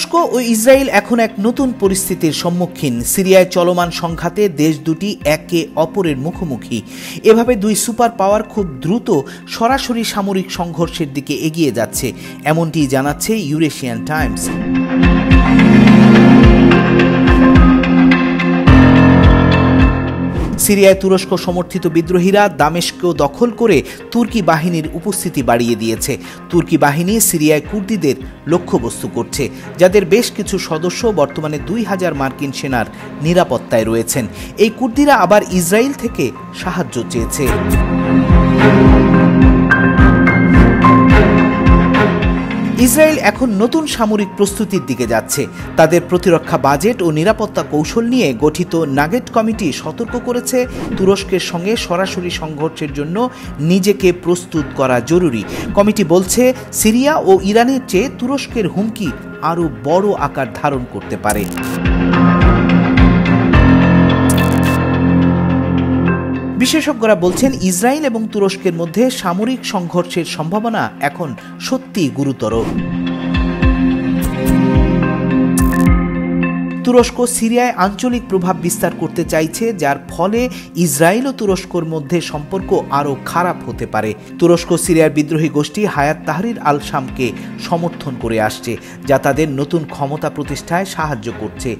তুরস্ক ও ইসরায়েল এখন এক নতুন পরিস্থিতির সম্মুখীন। সিরিয়ায় চলমান সংঘাতে দেশ দুটি একে অপরের মুখোমুখি। এভাবে দুই সুপার পাওয়ার খুব দ্রুত সরাসরি সামরিক সংঘর্ষের দিকে এগিয়ে যাচ্ছে, এমনটি জানাচ্ছে ইউরেশিয়ান টাইমস। সিরিয়ায় তুরস্ক সমর্থিত বিদ্রোহীরা দামেস্ক দখল করে তুর্কি বাহিনীর উপস্থিতি বাড়িয়ে দিয়েছে। তুর্কি বাহিনী সিরিয়ায় কুর্দিদের লক্ষ্যবস্তু করছে, যাদের বেশ কিছু সদস্য বর্তমানে 2000 মার্কিন সেনার নিরাপত্তায় রয়েছেন। এই কুর্দিরা আবার ইসরায়েল থেকে সাহায্য চেয়েছে। ইসরায়েল এখন নতুন সামরিক প্রস্তুতির দিকে যাচ্ছে। তাদের প্রতিরক্ষা বাজেট ও নিরাপত্তা কৌশল নিয়ে গঠিত নাগেট কমিটি সতর্ক করেছে, তুরস্কের সঙ্গে সরাসরি সংঘর্ষের জন্য নিজেকে প্রস্তুত করা জরুরি। কমিটি বলছে, সিরিয়া ও ইরানের চেয়ে তুরস্কের হুমকি আরও বড় আকার ধারণ করতে পারে। বিশেষজ্ঞরা বলছেন, ইসরায়েল এবং তুরস্কের মধ্যে সামরিক সংঘর্ষের সম্ভাবনা এখন সত্যিই গুরুতর। তুরস্ক সিরিয়ায় আঞ্চলিক প্রভাব বিস্তার করতে চাইছে, যার ফলে ইসরায়েল ও তুরস্কর মধ্যে সম্পর্ক আরও খারাপ হতে পারে। তুরস্ক সিরিয়ার বিদ্রোহী গোষ্ঠী হায়াত তাহরির আল শামকে সমর্থন করে আসছে, যা তাদের নতুন ক্ষমতা প্রতিষ্ঠায় সাহায্য করছে।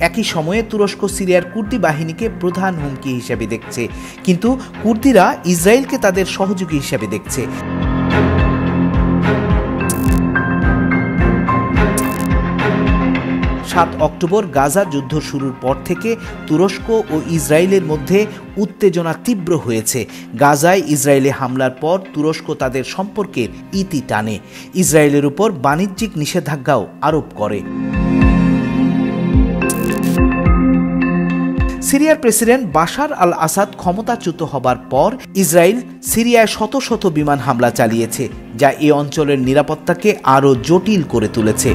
একই সময়ে তুরস্ক সিরিয়ার কুর্দি বাহিনীকে প্রধান হুমকি হিসেবে দেখছে, কিন্তু কুর্দিরা ইসরায়েলকে তাদের সহযোগী হিসেবে দেখছে। 7 অক্টোবর গাজা যুদ্ধ শুরুর পর থেকে তুরস্ক ও ইসরায়েলের মধ্যে উত্তেজনা তীব্র হয়েছে। গাজায় ইসরায়েলি হামলার পর তুরস্ক তাদের সম্পর্কের ইতি টানে, ইসরায়েলের উপর বাণিজ্যিক নিষেধাজ্ঞাও আরোপ করে। সিরিয়ার প্রেসিডেন্ট বাশার আল আসাদ ক্ষমতাচ্যুত হবার পর ইসরায়েল সিরিয়ায় শত শত বিমান হামলা চালিয়েছে, যা এই অঞ্চলের নিরাপত্তাকে আরও জটিল করে তুলেছে।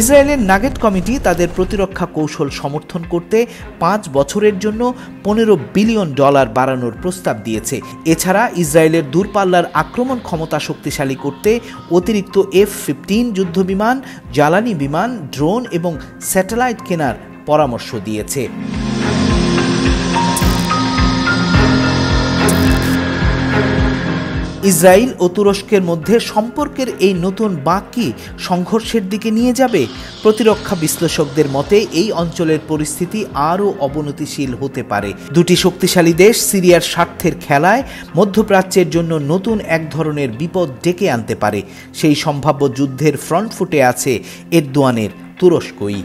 ইসরায়েলের নাগেট কমিটি তাদের প্রতিরক্ষা কৌশল সমর্থন করতে 5 বছরের জন্য $15 বিলিয়ন বাড়ানোর প্রস্তাব দিয়েছে। এছাড়া ইসরায়েলের দূরপাল্লার আক্রমণ ক্ষমতা শক্তিশালী করতে অতিরিক্ত F-15 যুদ্ধবিমান, জ্বালানি বিমান, ড্রোন এবং স্যাটেলাইট কেনার পরামর্শ দিয়েছে। ইসরায়েল ও তুরস্কের মধ্যে সম্পর্কের এই নতুন বাঁক কি সংঘর্ষের দিকে নিয়ে যাবে? প্রতিরক্ষা বিশ্লেষকদের মতে এই অঞ্চলের পরিস্থিতি আরও অবনতিশীল হতে পারে। দুটি শক্তিশালী দেশ সিরিয়ার স্বার্থের খেলায় মধ্যপ্রাচ্যের জন্য নতুন এক ধরনের বিপদ ডেকে আনতে পারে। সেই সম্ভাব্য যুদ্ধের ফ্রন্টফুটে আছে এরদোয়ানের তুরস্কই।